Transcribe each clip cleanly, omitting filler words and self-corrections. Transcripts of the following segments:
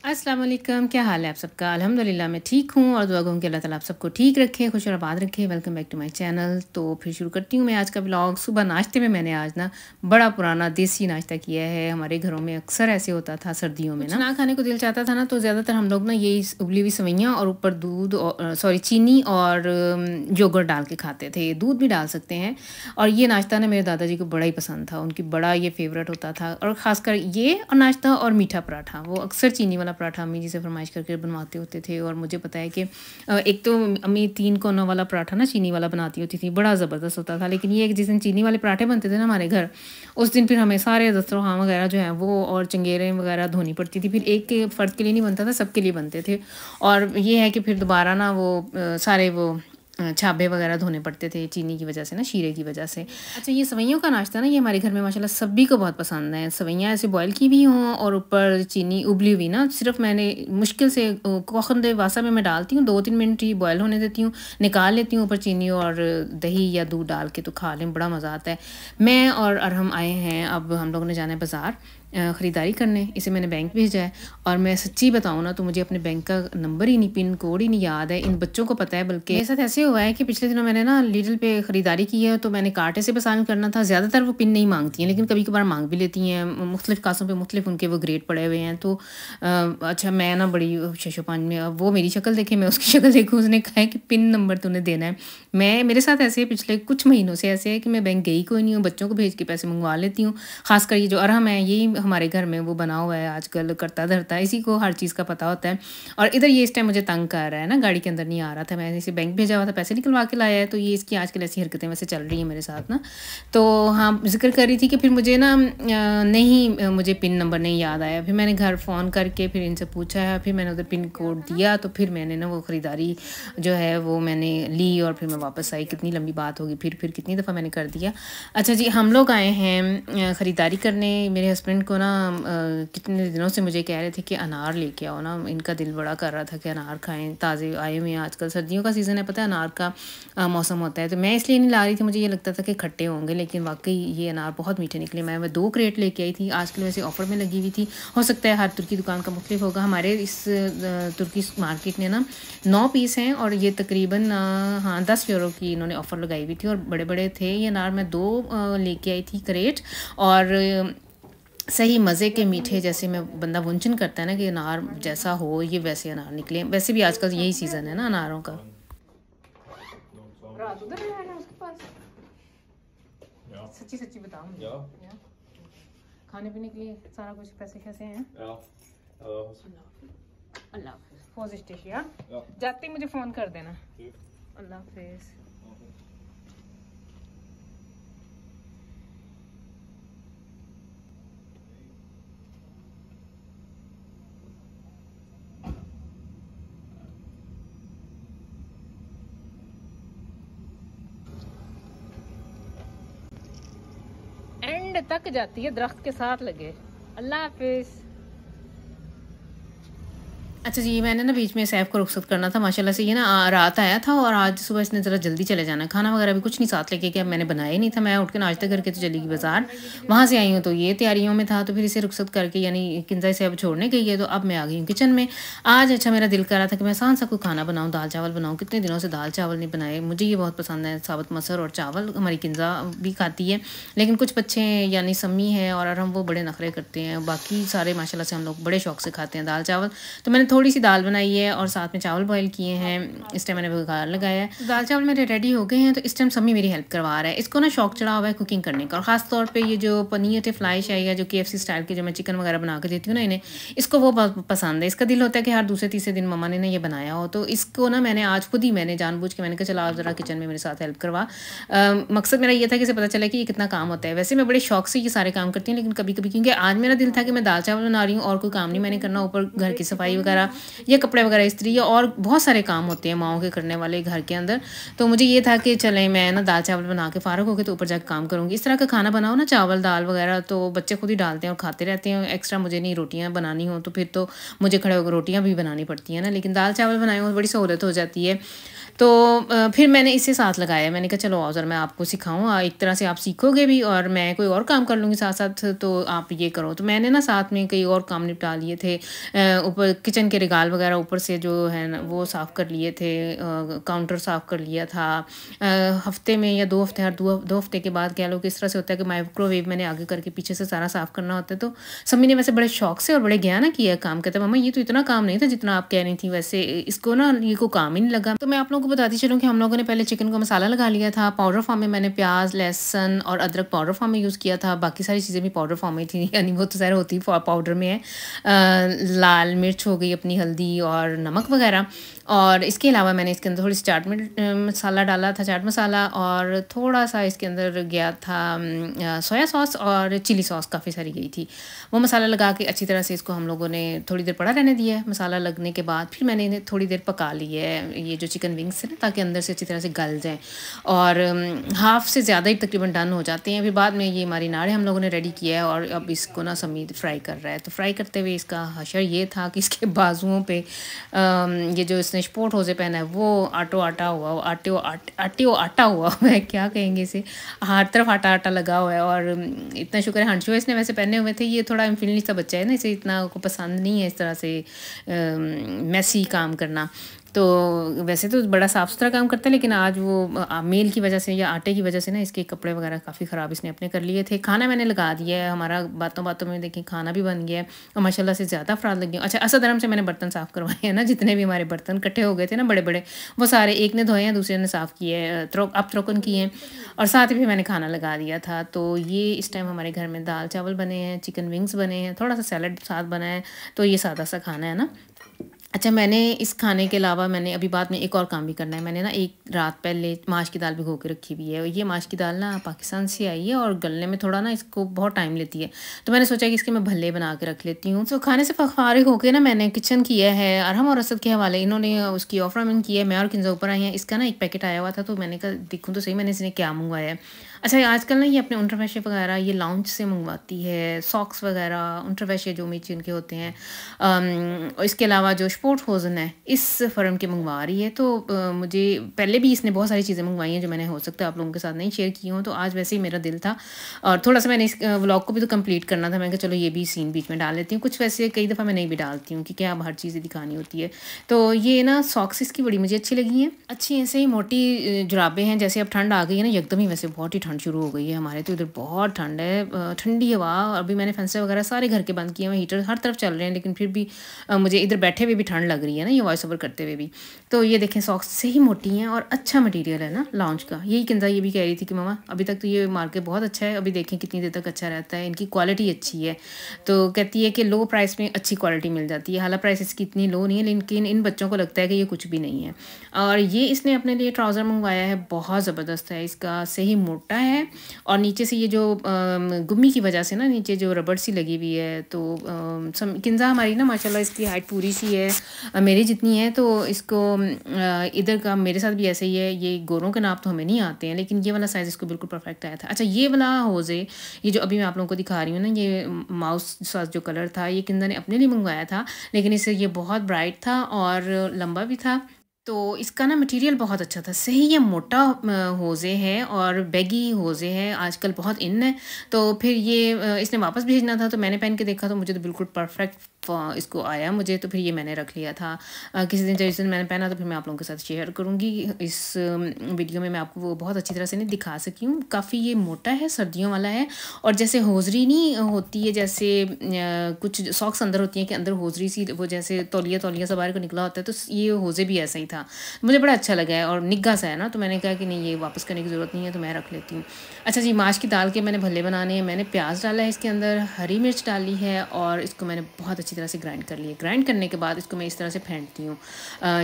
अस्सलाम वालेकुम, क्या हाल है आप सबका। अल्हम्दुलिल्लाह मैं ठीक हूँ और दुआ करूँ कि अल्लाह ताला आप सबको ठीक रखे, खुश और आबाद रखे। Welcome back to my channel. तो फिर शुरू करती हूँ मैं आज का व्लॉग। सुबह नाश्ते में मैंने आज ना बड़ा पुराना देसी नाश्ता किया है। हमारे घरों में अक्सर ऐसे होता था सर्दियों में ना खाने को दिल चाहता था ना, तो ज़्यादातर हम लोग ना यही उबली हुई सवैयाँ और ऊपर दूध और चीनी और योगर्ट डाल के खाते थे। दूध भी डाल सकते हैं। और ये नाश्ता ना मेरे दादाजी को बड़ा ही पसंद था, उनकी बड़ा ये फेवरेट होता था। और ख़ासकर ये और नाश्ता और मीठा पराठा, वो अक्सर चीनी वाला पराठा अम्मी जी से फरमाइश करके बनवाते होते थे। और मुझे पता है कि एक तो अम्मी 3 कोनों वाला पराठा ना चीनी वाला बनाती होती थी, बड़ा ज़बरदस्त होता था। लेकिन ये जिस दिन चीनी वाले पराठे बनते थे ना हमारे घर, उस दिन फिर हमें सारे दस्तरखान वगैरह जो हैं वो और चंगेरें वगैरह धोनी पड़ती थी। फिर एक के फ़र्द के लिए नहीं बनता था, सबके लिए बनते थे। और ये है कि फिर दोबारा ना वो सारे वो छाबे वगैरह धोने पड़ते थे चीनी की वजह से ना, शीरे की वजह से। अच्छा, ये सवैयों का नाश्ता ना ये हमारे घर में माशाल्लाह सभी को बहुत पसंद है। सवैयाँ ऐसे बॉयल की भी हों और ऊपर चीनी उबली हुई ना, सिर्फ मैंने मुश्किल से कोखंदे वासा में मैं डालती हूँ, 2-3 मिनट ही बॉयल होने देती हूँ, निकाल लेती हूँ। ऊपर चीनी और दही या दूध डाल के तो खा लें, बड़ा मज़ा आता है। मैं और अरहम आए हैं, अब हम लोगों ने जाना है बाज़ार ख़रीदारी करने। इसे मैंने बैंक भेजा है और मैं सच्ची बताऊँ ना तो मुझे अपने बैंक का नंबर ही नहीं, पिन कोड ही नहीं याद है। इन बच्चों को पता है। बल्कि मेरे साथ ऐसे हुआ है कि पिछले दिनों मैंने ना लिडल पे ख़रीदारी की है, तो मैंने कांटे से पसंद करना था। ज़्यादातर वो पिन नहीं मांगती हैं, लेकिन कभी कभार मांग भी लेती हैं। मुख्तलिफ़ कासों पे मुख्तलिफ उनके वो ग्रेड पड़े हुए हैं। तो अच्छा, मैं ना बड़ी शशोपान में, अब वो मेरी शक्ल देखे, मैं उसकी शक्ल देखूँ। उसने कहा है कि पिन नंबर तूने देना है। मेरे साथ ऐसे पिछले कुछ महीनों से ऐसे है कि मैं बैंक गई कोई नहीं हूँ, बच्चों को भेज के पैसे मंगवा लेती हूँ। ख़ासकर ये जो अरहम है, यही हमारे घर में वो बना हुआ है आजकल, करता धरता, इसी को हर चीज़ का पता होता है। और इधर ये इस टाइम मुझे तंग कर रहा है ना, गाड़ी के अंदर नहीं आ रहा था। मैंने इसे बैंक भेजा हुआ था, पैसे निकलवा के लाया है। तो ये इसकी आजकल ऐसी हरकतें वैसे चल रही हैं मेरे साथ ना। तो हाँ, जिक्र कर रही थी कि फिर मुझे ना मुझे पिन नंबर नहीं याद आया। फिर मैंने घर फ़ोन करके फिर इनसे पूछा है, फिर मैंने उधर पिन कोड दिया, तो फिर मैंने ना वो ख़रीदारी जो है वो मैंने ली और फिर मैं वापस आई। कितनी लंबी बात होगी, फिर कितनी दफ़ा मैंने कर दिया। अच्छा जी, हम लोग आए हैं ख़रीदारी करने। मेरे हस्बैंड को ना कितने दिनों से मुझे कह रहे थे कि अनार लेके आओ ना, इनका दिल बड़ा कर रहा था कि अनार खाएं, ताज़े आए हुए हैं। आजकल सर्दियों का सीज़न है, पता है, अनार का मौसम होता है। तो मैं इसलिए नहीं ला रही थी, मुझे ये लगता था कि खट्टे होंगे, लेकिन वाकई ये अनार बहुत मीठे निकले। मैं 2 क्रेट लेके आई थी। आजकल वैसे ऑफ़र में लगी हुई थी, हो सकता है हर तुर्की दुकान का मुख्तलिफ होगा। हमारे इस तुर्की मार्केट में ना 9 पीस हैं और ये तकरीबन 10 यूरो की इन्होंने ऑफ़र लगाई हुई थी और बड़े बड़े थे ये अनार। मैं 2 लेके आई थी क्रेट। और सही मज़े के मीठे, जैसे मैं बंदा वंचन करता है ना कि अनार जैसा हो, ये वैसे अनार निकले। वैसे भी आजकल यही सीज़न है ना अनारों का। सच्ची सच्ची बताओ मुझे, खाने पीने के लिए सारा कुछ पैसे कैसे हैं? अल्लाह हाफ़िज़। पॉजिटिव यार, जाते ही मुझे फ़ोन कर देना। अल्लाह हाफ़िज़। एंड तक जाती है, दरख्त के साथ लगे। अल्लाह हाफिज़। अच्छा जी, मैंने ना बीच में सैफ को रुखसत करना था। माशाल्लाह से ये ना रात आया था और आज सुबह इसने ज़रा जल्दी चले जाना। खाना वगैरह भी कुछ नहीं साथ लेके गया, मैंने बनाया ही नहीं था। मैं उठ के नाश्ता करके तो चली गई बाज़ार। वहाँ से आई हूँ तो ये तैयारियों में था, तो फिर इसे रुखसत करके यानी किंजा से अब छोड़ने गई है, तो अब मैं आ गई हूँ किचन में। आज अच्छा मेरा दिल कर रहा था कि मैं आसान सा कोई खाना बनाऊँ, दाल चावल बनाऊँ। कितने दिनों से दाल चावल नहीं बनाए। मुझे ये बहुत पसंद है, साबुत मसर और चावल। हमारी किंजा भी खाती है, लेकिन कुछ बच्चे यानी सम्मी है और हम वो बड़े नखरे करते हैं। बाकी सारे माशाल्लाह से हम लोग बड़े शौक से खाते हैं दाल चावल। तो मैंने थोड़ी सी दाल बनाई है और साथ में चावल बॉयल किए हैं। इस टाइम मैंने बघार लगाया है। दाल चावल मेरे रेडी हो गए हैं, तो इस टाइम सम्मी मेरी हेल्प करवा रहा है। इसको ना शौक चढ़ा हुआ है कुकिंग करने का, और ख़ास तौर पे ये जो पनीर टे फ्लाई शाही है, जो KFC स्टाइल के जो मैं चिकन वगैरह बना के देती हूँ ना इन्हें, इसको वो बहुत पसंद है। इसका दिल होता है कि हर दूसरे तीसरे दिन मम्मा ने ना ये बनाया हो। तो इसको ना मैंने आज खुद ही मैंने जानबूझ के मैंने कहा चला आप ज़रा किचन में मेरे साथ हेल्प करवा। मकसद मेरा ये था कि इसे पता चला कि ये कितना काम होता है। वैसे मैं बड़े शौक से ये सारे काम करती हूँ, लेकिन कभी कभी क्योंकि आज मेरा दिल था कि मैं दाल चावल बना रही हूँ और कोई काम नहीं मैंने करना, ऊपर घर की सफाई वगैरह या कपड़े वगैरह इस्त्री या और बहुत सारे काम होते हैं माओं के करने वाले घर के अंदर। तो मुझे ये था कि चलें मैं ना दाल चावल बना के फ़ारिग होके तो ऊपर जाके काम करूँगी। इस तरह का खाना बनाओ ना, चावल दाल वगैरह, तो बच्चे खुद ही डालते हैं और खाते रहते हैं। एक्स्ट्रा मुझे नहीं रोटियाँ बनानी हो तो फिर तो मुझे खड़े होकर रोटियाँ भी बनानी पड़ती हैं ना, लेकिन दाल चावल बनाए हो बड़ी सहूलत हो जाती है। तो फिर मैंने इसे साथ लगाया। मैंने कहा चलो आओ ज़रा मैं आपको सिखाऊँ, एक तरह से आप सीखोगे भी और मैं कोई और काम कर लूँगी साथ-साथ, तो आप ये करो। तो मैंने ना साथ में कई और काम निपटा लिए थे। ऊपर किचन के रिगाल वगैरह ऊपर से जो है ना वो साफ़ कर लिए थे, काउंटर साफ़ कर लिया था। हफ़्ते में या 2 हफ़्ते, हर 2 हफ़्ते के बाद कह लो कि इस तरह से होता है कि माइक्रोवेव मैंने आगे करके पीछे से सारा साफ़ करना होता है। तो समी ने वैसे बड़े शौक से और बड़े ज्ञान किया काम, कहते मम्मा ये तो इतना काम नहीं था जितना आप कह रही थी, वैसे इसको ना ये को काम ही नहीं लगा। तो मैं आप लोगों को बताती चलूँ कि हम लोगों ने पहले चिकन को मसाला लगा लिया था। पाउडर फॉर्म में मैंने प्याज, लहसुन और अदरक पाउडर फॉर्म में यूज़ किया था। बाकी सारी चीज़ें भी पाउडर फॉर्म में थी, यानी वो तो ज़ाहिर होती पाउडर में है। लाल मिर्च हो गई अपनी, हल्दी और नमक वगैरह। और इसके अलावा मैंने इसके अंदर थोड़ी सी चाट मसाला डाला था, चाट मसाला, और थोड़ा सा इसके अंदर गया था सोया सॉस और चिली सॉस काफ़ी सारी गई थी। वो मसाला लगा के अच्छी तरह से इसको हम लोगों ने थोड़ी देर पड़ा रहने दिया है। मसाला लगने के बाद फिर मैंने इन्हें थोड़ी देर पका ली है, ये जो चिकन विंग्स है ना, ताकि अंदर से अच्छी तरह से गल जाएँ। और हाफ़ से ज़्यादा ही तकरीबन डन हो जाते हैं। फिर बाद में ये मारिनाडे हम लोगों ने रेडी किया है और अब इसको ना समीद फ्राई कर रहा है। तो फ्राई करते हुए इसका हशर ये था कि इसके बाजुओं पे ये जो इसने स्पोर्ट होज़े पहना है वो आटा हुआ, आटा हुआ है, क्या कहेंगे इसे, हर तरफ आटा लगा हुआ है। और इतना शुक्र है हंसो इसने वैसे पहने हुए थे। ये थोड़ा इन्फिनिटी सा बच्चा है ना, इसे इतना को पसंद नहीं है इस तरह से मैसी काम करना। तो वैसे तो बड़ा साफ़ सुथरा काम करता है, लेकिन आज वो मेल की वजह से या आटे की वजह से ना इसके कपड़े वगैरह काफ़ी ख़राब इसने अपने कर लिए थे। खाना मैंने लगा दिया है, हमारा बातों में देखिए खाना भी बन गया है और माशाल्लाह से ज़्यादा अफराद लग गए। अच्छा, असद धर्म से मैंने बर्तन साफ़ करवाए हैं ना, जितने भी हमारे बर्तन इकट्ठे हो गए थे ना बड़े बड़े, वो सारे एक ने धोए हैं, दूसरे ने साफ़ किए हैं, त्रोकन किए हैं, और साथ ही भी मैंने खाना लगा दिया था। तो ये इस टाइम हमारे घर में दाल चावल बने हैं, चिकन विंग्स बने हैं, थोड़ा सा सैलड साथ बना है। तो ये सादा सा खाना है ना। अच्छा, मैंने इस खाने के अलावा मैंने अभी बाद में एक और काम भी करना है। मैंने ना एक रात पहले माश की दाल भिगो के रखी हुई है। ये माश की दाल ना पाकिस्तान से आई है और गलने में थोड़ा ना इसको बहुत टाइम लेती है। तो मैंने सोचा कि इसके मैं भल्ले बना के रख लेती हूँ। तो खाने से फारिग होकर ना मैंने किचन किया है। अरहम और असद के हवाले इन्होंने उसकी ऑफर में किया है। मैं और किंजा ऊपर आई हैं। इसका ना एक पैकेट आया हुआ था, तो मैंने कहा देखूँ तो सही मैंने इसने क्या मंगवाया है। अच्छा, आजकल ना ये अपने अंडरवेयर वगैरह ये लाउंज से मंगवाती है, सॉक्स वगैरह अंडरवेयर जो मीची उनके होते हैं। और इसके अलावा जो स्पोर्ट होजन है इस फर्म के मंगवा रही है। तो मुझे पहले भी इसने बहुत सारी चीज़ें मंगवाई हैं जो मैंने हो सकता है आप लोगों के साथ नहीं शेयर की हूँ। तो आज वैसे ही मेरा दिल था और थोड़ा सा मैंने इस व्लॉग को भी तो कंप्लीट करना था। मैंने कहा चलो ये भी सीन बीच में डाल लेती हूँ। कुछ वैसे कई दफ़ा मैं नहीं भी डालती हूँ क्योंकि अब हर चीज़ दिखानी होती है। तो ये ना सॉक्स इसकी बड़ी मुझे अच्छी लगी हैं। अच्छी ऐसे ही मोटी जुराबें हैं। जैसे अब ठंड आ गई है ना एकदम ही, वैसे बहुत ही ठंड शुरू हो गई है हमारे तो इधर, बहुत ठंड है, ठंडी हवा। अभी मैंने फंसे वगैरह सारे घर के बंद किए हैं, हीटर हर तरफ चल रहे हैं, लेकिन फिर भी मुझे इधर बैठे हुए भी ठंड लग रही है ना, ये वॉइस ओवर करते हुए भी। तो ये देखें सॉक्स से ही मोटी हैं और अच्छा मटेरियल है ना लॉन्च का। यही किंजा ये भी कह रही थी कि मामा अभी तक तो ये मार्केट बहुत अच्छा है, अभी देखें कितनी देर तक अच्छा रहता है, इनकी क्वालिटी अच्छी है। तो कहती है कि लो प्राइस में अच्छी क्वालिटी मिल जाती है। हालांकि प्राइस इसकी इतनी लो नहीं है, लेकिन इन बच्चों को लगता है कि ये कुछ भी नहीं है। और ये इसने अपने लिए ट्राउज़र मंगवाया है, बहुत ज़बरदस्त है, इसका सही मोटा है और नीचे से ये जो गुम्मी की वजह से ना नीचे जो रबड़ सी लगी हुई है। तो किंजा हमारी ना माशाल्लाह इसकी हाइट पूरी सी है, मेरी जितनी है। तो इसको इधर का मेरे साथ भी ऐसे ही है। ये गोरों के नाप तो हमें नहीं आते हैं, लेकिन ये वाला साइज़ इसको बिल्कुल परफेक्ट आया था। अच्छा, ये वाला होज़े ये जो अभी मैं आप लोगों को दिखा रही हूँ ना, ये माउस सा जो कलर था ये किंजा ने अपने लिए मंगवाया था, लेकिन इससे ये बहुत ब्राइट था और लंबा भी था। तो इसका ना मटेरियल बहुत अच्छा था। सही ये मोटा होज़े है और बैगी होज़े है, आजकल बहुत इन है। तो फिर ये इसने वापस भेजना था, तो मैंने पहन के देखा तो मुझे तो बिल्कुल परफेक्ट इसको आया मुझे। तो फिर ये मैंने रख लिया था। किसी दिन जब मैंने पहना तो फिर मैं आप लोगों के साथ शेयर करूँगी। इस वीडियो में मैं आपको वो बहुत अच्छी तरह से नहीं दिखा सकी हूँ। काफ़ी ये मोटा है, सर्दियों वाला है। और जैसे होजरी नहीं होती है, जैसे कुछ सॉक्स अंदर होती हैं कि अंदर होजरी सी वो जैसे तौलिया सा बाहर को निकला होता है, तो ये होज़े भी ऐसा ही था। मुझे बड़ा अच्छा लगा है और निग्गा सा है ना, तो मैंने कहा कि नहीं ये वापस करने की ज़रूरत नहीं है, तो मैं रख लेती हूँ। अच्छा जी, माश की दाल के मैंने भल्ले बनाने हैं। मैंने प्याज डाला है इसके अंदर, हरी मिर्च डाली है और इसको मैंने बहुत अच्छी अच्छी तरह से ग्राइंड कर लिए। ग्राइंड करने के बाद इसको मैं इस तरह से फेंटती हूँ।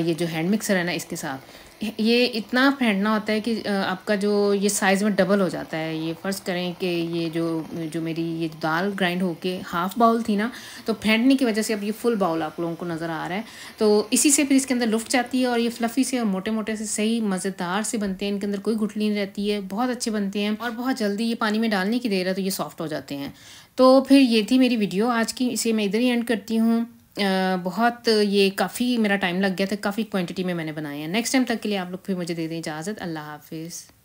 ये जो हैंड मिक्सर है ना, इसके साथ ये इतना फेंटना होता है कि आपका जो ये साइज़ में डबल हो जाता है। ये फ़र्ज़ करें कि ये जो जो मेरी ये दाल ग्राइंड होके हाफ़ बाउल थी ना, तो फेंटने की वजह से अब ये फुल बाउल आप लोगों को नज़र आ रहा है। तो इसी से फिर इसके अंदर लुफ़्ट जाती है और ये फ्लफ़ी से और मोटे-मोटे से सही मज़ेदार से बनते हैं। इनके अंदर कोई गुठली नहीं रहती है, बहुत अच्छे बनते हैं और बहुत जल्दी ये पानी में डालने की देर है तो ये सॉफ्ट हो जाते हैं। तो फिर ये थी मेरी वीडियो आज की, इसे मैं इधर ही एंड करती हूँ। बहुत ये काफ़ी मेरा टाइम लग गया था, काफ़ी क्वांटिटी में मैंने बनाए हैं। नेक्स्ट टाइम तक के लिए आप लोग फिर मुझे दे दें इजाज़त। अल्लाह हाफ़िज़।